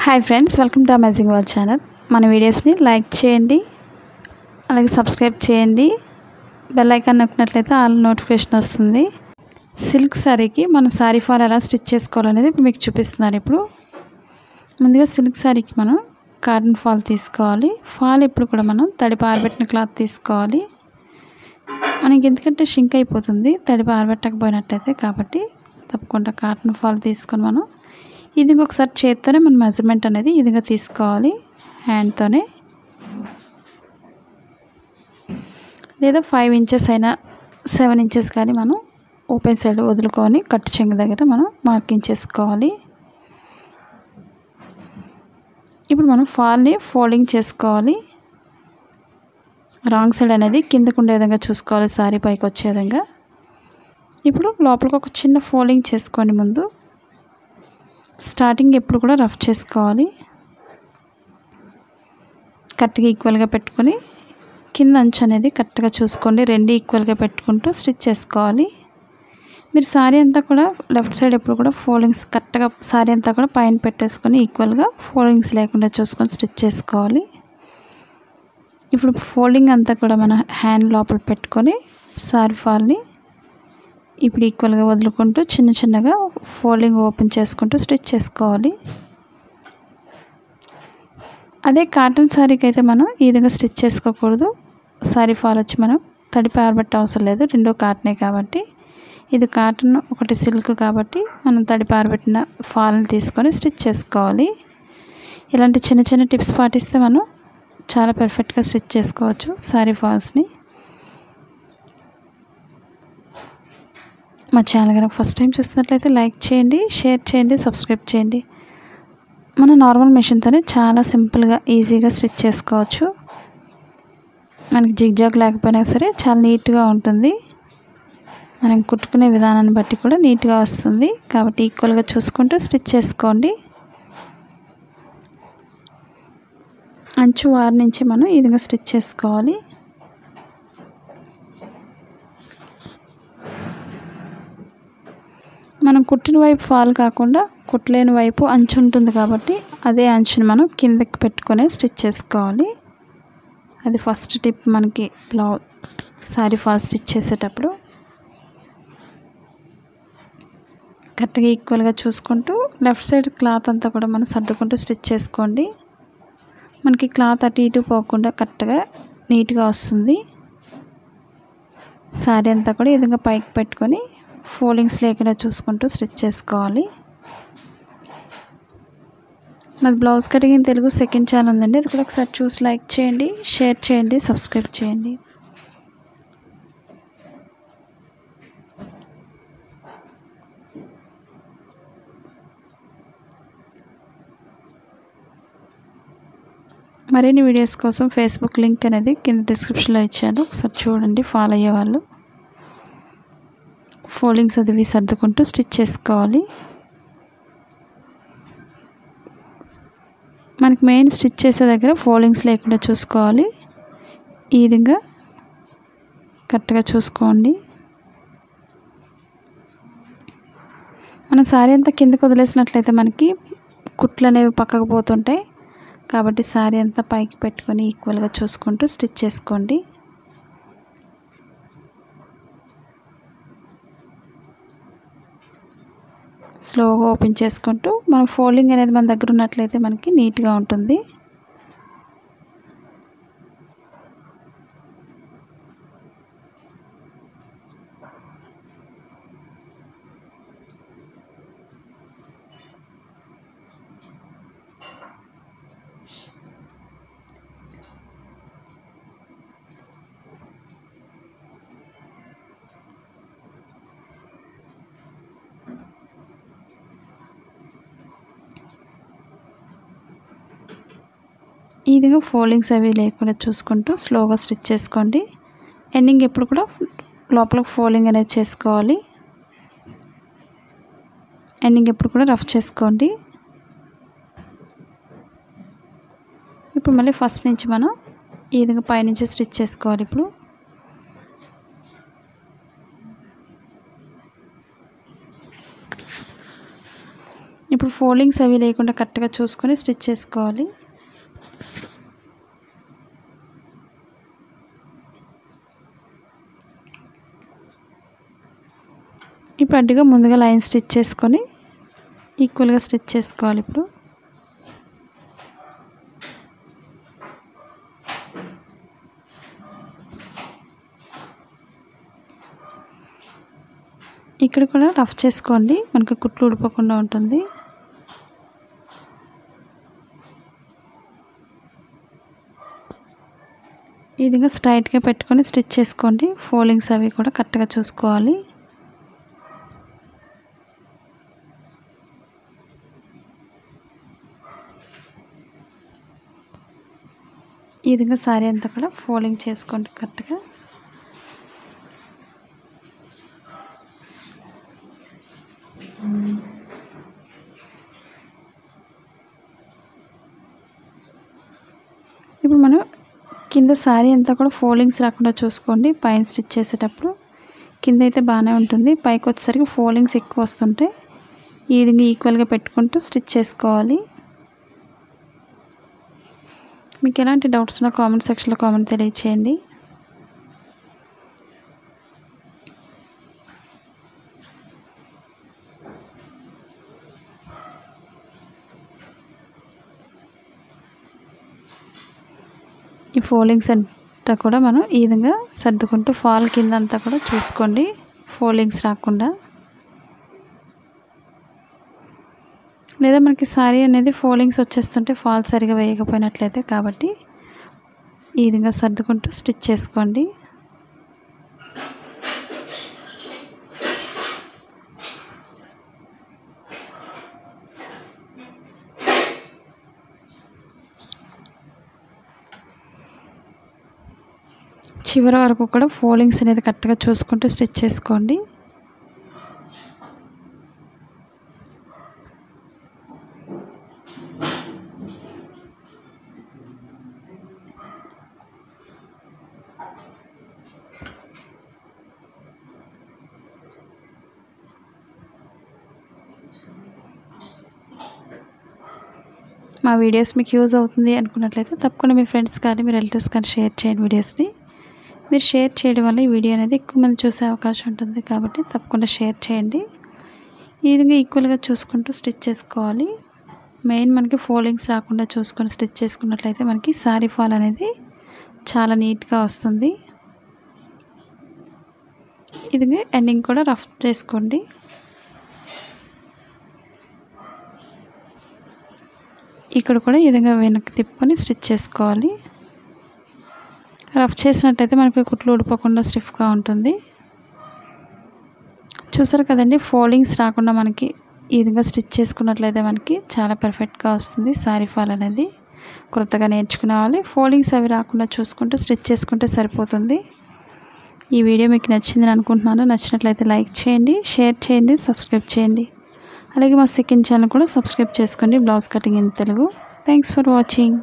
Hi friends, welcome to amazing world channel. మన వీడియోస్ని like చేయండి, అలాగే సబ్స్క్రైబ్ చేయండి. బెల్ ఐకాన్ నొక్కినట్లయితే ఆల్ నోటిఫికేషన్ వస్తుంది. సిల్క్ సారీకి మనం సారీ ఫాల్ ఎలా స్టిచ్ చేసుకోవాలనేది మీకు చూపిస్తున్నాను. ఇప్పుడు ముందుగా సిల్క్ సారీకి మనం కాటన్ ఫాల్ తీసుకోవాలి. ఫాల్ ఇప్పుడు కూడా మనం తడిపి ఆరబెట్టిన క్లాత్ తీసుకోవాలి. మనకి ఎందుకంటే షింక్ అయిపోతుంది తడిపి ఆరబెట్టకపోయినట్లయితే, కాబట్టి తప్పకుండా కాటన్ ఫాల్ తీసుకొని మనం ఇది ఒకసారి చేత్తోనే మనం మెజర్మెంట్ అనేది ఇదిగా తీసుకోవాలి. హ్యాండ్తోనే లేదా 5 ఇంచెస్ అయినా 7 ఇంచెస్ కానీ మనం ఓపెన్ సైడ్ వదులుకొని కట్టు చెంగు దగ్గర మనం మార్కింగ్ చేసుకోవాలి. ఇప్పుడు మనం ఫాల్ని ఫోల్డింగ్ చేసుకోవాలి. రాంగ్ సైడ్ అనేది కిందకు ఉండే విధంగా చూసుకోవాలి, సారీ పైకి వచ్చే విధంగా. ఇప్పుడు లోపలికి ఒక చిన్న ఫోల్డింగ్ చేసుకోండి. ముందు స్టార్టింగ్ ఎప్పుడు కూడా రఫ్ చేసుకోవాలి. కరెక్ట్గా ఈక్వల్గా పెట్టుకొని కింద అంచు అనేది కరెక్ట్గా చూసుకోండి. రెండు ఈక్వల్గా పెట్టుకుంటూ స్టిచ్ చేసుకోవాలి. మీరు సారీ అంతా కూడా లెఫ్ట్ సైడ్ ఎప్పుడు కూడా ఫోల్డింగ్స్ కరెక్ట్గా సారీ అంతా కూడా పైన పెట్టేసుకొని ఈక్వల్గా ఫోల్డింగ్స్ లేకుండా చూసుకొని స్టిచ్ చేసుకోవాలి. ఇప్పుడు ఫోల్డింగ్ అంతా కూడా మన హ్యాండ్ లోపల పెట్టుకొని సారీ ఫాల్ని ఇప్పుడు ఈక్వల్గా వదులుకుంటూ చిన్న చిన్నగా ఫోల్డింగ్ ఓపెన్ చేసుకుంటూ స్టిచ్ చేసుకోవాలి. అదే కాటన్ శారీకి అయితే మనం ఈ విధంగా స్టిచ్ చేసుకోకూడదు. సారీ ఫాల్ వచ్చి మనం తడిపి ఆరబెట్టే అవసరం లేదు, రెండో కాటనే కాబట్టి. ఇది కాటన్, ఒకటి సిల్క్ కాబట్టి మనం తడిపి ఆరబెట్టిన ఫాల్ని తీసుకొని స్టిచ్ చేసుకోవాలి. ఇలాంటి చిన్న చిన్న టిప్స్ పాటిస్తే మనం చాలా పర్ఫెక్ట్గా స్టిచ్ చేసుకోవచ్చు సారీ ఫాల్స్ని. మా ఛానల్ కనుక ఫస్ట్ టైం చూస్తున్నట్లయితే లైక్ చేయండి, షేర్ చేయండి, సబ్స్క్రైబ్ చేయండి. మన నార్మల్ మెషిన్తోనే చాలా సింపుల్గా ఈజీగా స్టిచ్ చేసుకోవచ్చు. మనకి జిగ్జాగ్ లేకపోయినా సరే చాలా నీట్గా ఉంటుంది. మనం కుట్టుకునే విధానాన్ని బట్టి కూడా నీట్గా వస్తుంది. కాబట్టి ఈక్వల్గా చూసుకుంటూ స్టిచ్ చేసుకోండి. అంచు వారి నుంచి మనం ఈ విధంగా స్టిచ్ చేసుకోవాలి. మనం కుట్టిన వైపు ఫాల్ కాకుండా కుట్టలేని వైపు అంచు ఉంటుంది కాబట్టి అదే అంచుని మనం కిందకి పెట్టుకొని స్టిచ్ చేసుకోవాలి. అది ఫస్ట్ టిప్ మనకి సారీ ఫాల్ స్టిచ్ చేసేటప్పుడు. కరెక్ట్గా ఈక్వల్గా చూసుకుంటూ లెఫ్ట్ సైడ్ క్లాత్ అంతా కూడా మనం సర్దుకుంటూ స్టిచ్ చేసుకోండి. మనకి క్లాత్ అటు ఇటు పోకుండా కరెక్ట్గా నీట్గా వస్తుంది. సారీ అంతా కూడా ఈ విధంగా పైకి పెట్టుకొని ఫోల్డింగ్స్ లేకుండా చూసుకుంటూ స్టిచ్ చేసుకోవాలి. మాది blouse cutting in Telugu second channel ఉందండి, అది కూడా ఒకసారి చూసి లైక్ చేయండి, షేర్ చేయండి, సబ్స్క్రైబ్ చేయండి. మరిన్ని వీడియోస్ కోసం ఫేస్బుక్ లింక్ అనేది కింద డిస్క్రిప్షన్లో ఇచ్చాను, ఒకసారి చూడండి. ఫాలో అయ్యేవాళ్ళు ఫోల్డింగ్స్ అది సర్దుకుంటూ స్టిచ్ చేసుకోవాలి. మనకి మెయిన్ స్టిచ్ చేసే దగ్గర ఫోల్డింగ్స్ లేకుండా చూసుకోవాలి. ఈ విధంగా కరెక్ట్గా చూసుకోండి. మన సారీ అంతా కిందకి వదిలేసినట్లయితే మనకి కుట్లు అనేవి పక్కకు పోతుంటాయి. కాబట్టి సారీ అంతా పైకి పెట్టుకొని ఈక్వల్గా చూసుకుంటూ స్టిచ్ చేసుకోండి. స్లోగా ఓపెన్ చేసుకుంటూ మన ఫోల్డింగ్ అనేది మన దగ్గర ఉన్నట్లయితే మనకి నీట్గా ఉంటుంది. ఈ విధంగా ఫోల్డింగ్స్ అవి లేకుండా చూసుకుంటూ స్లోగా స్టిచ్ చేసుకోండి. ఎండింగ్ ఎప్పుడు కూడా లోపలికి ఫోల్డింగ్ అనేది చేసుకోవాలి. ఎండింగ్ ఎప్పుడు కూడా రఫ్ చేసుకోండి. ఇప్పుడు మళ్ళీ ఫస్ట్ నుంచి మనం ఈ విధంగా పైనుంచి స్టిచ్ చేసుకోవాలి. ఇప్పుడు ఇప్పుడు ఫోల్డింగ్స్ అవి లేకుండా కరెక్ట్గా చూసుకొని స్టిచ్ చేసుకోవాలి. ఇప్పుడు అడ్డుగా ముందుగా లైన్ స్టిచ్ చేసుకొని ఈక్వల్గా స్టిచ్ చేసుకోవాలి. ఇప్పుడు ఇక్కడ కూడా రఫ్ చేసుకోండి, మనకు కుట్లు ఊడిపోకుండా ఉంటుంది. ఈ విధంగా స్ట్రైట్గా పెట్టుకొని స్టిచ్ చేసుకోండి. ఫోల్డింగ్స్ అవి కూడా కరెక్ట్గా చూసుకోవాలి. ఈ విధంగా సారీ అంతా కూడా ఫోల్డింగ్ చేసుకోండి కరెక్ట్గా. ఇప్పుడు మనం కింద సారీ అంతా కూడా ఫోల్డింగ్స్ రాకుండా చూసుకోండి. పైన స్టిచ్ చేసేటప్పుడు కింద అయితే బాగానే ఉంటుంది, పైకి వచ్చేసరికి ఫోల్డింగ్స్ ఎక్కువ వస్తుంటాయి. ఈ విధంగా ఈక్వల్గా పెట్టుకుంటూ స్టిచ్ చేసుకోవాలి. మీకు ఎలాంటి డౌట్స్ ఉన్నా కామెంట్ సెక్షన్లో కామెంట్ తెలియచేయండి. ఈ ఫోల్డింగ్స్ అంతా కూడా మనం ఈ విధంగా సర్దుకుంటూ ఫాల్ కింద అంతా కూడా చూసుకోండి, ఫోల్డింగ్స్ రాకుండా. లేదా మనకి సారీ అనేది ఫోల్డింగ్స్ వచ్చేస్తుంటే ఫాల్ సరిగా వేయకపోయినట్లయితే, కాబట్టి ఈ విధంగా సర్దుకుంటూ స్టిచ్ చేసుకోండి. చివరి వరకు కూడా ఫోల్డింగ్స్ అనేది కరెక్ట్గా చూసుకుంటూ స్టిచ్ చేసుకోండి. మా వీడియోస్ మీకు యూజ్ అవుతుంది అనుకున్నట్లయితే తప్పకుండా మీ ఫ్రెండ్స్ కానీ మీ రిలేటివ్స్ కానీ షేర్ చేయండి. వీడియోస్ని మీరు షేర్ చేయడం వల్ల ఈ వీడియో అనేది ఎక్కువ మంది చూసే అవకాశం ఉంటుంది, కాబట్టి తప్పకుండా షేర్ చేయండి. ఈ విధంగా ఈక్వల్గా చూసుకుంటూ స్టిచ్ చేసుకోవాలి. మెయిన్ మనకి ఫోల్డింగ్స్ రాకుండా చూసుకొని స్టిచ్ చేసుకున్నట్లయితే మనకి సారీ ఫాల్ అనేది చాలా నీట్గా వస్తుంది. ఇది ఎండింగ్ కూడా రఫ్ చేసుకోండి. ఇక్కడ కూడా ఈ విధంగా వెనక్కి తిప్పుకొని స్టిచ్ చేసుకోవాలి. రఫ్ చేసినట్టయితే మనకి కుట్లు ఊడిపోకుండా స్టిఫ్గా ఉంటుంది. చూసారు కదండి, ఫోల్డింగ్స్ రాకుండా మనకి ఈ విధంగా స్టిచ్ చేసుకున్నట్లయితే మనకి చాలా పర్ఫెక్ట్గా వస్తుంది సారీ ఫాల్ అనేది. కొత్తగా నేర్చుకునే వాళ్ళు ఫోల్డింగ్స్ అవి రాకుండా చూసుకుంటూ స్టిచ్ చేసుకుంటే సరిపోతుంది. ఈ వీడియో మీకు నచ్చిందని అనుకుంటున్నాను. నచ్చినట్లయితే లైక్ చేయండి, షేర్ చేయండి, సబ్స్క్రైబ్ చేయండి. అలాగే మా సెకండ్ ఛానల్ కూడా సబ్స్క్రైబ్ చేసుకోండి, blouse cutting in Telugu. Thanks for watching.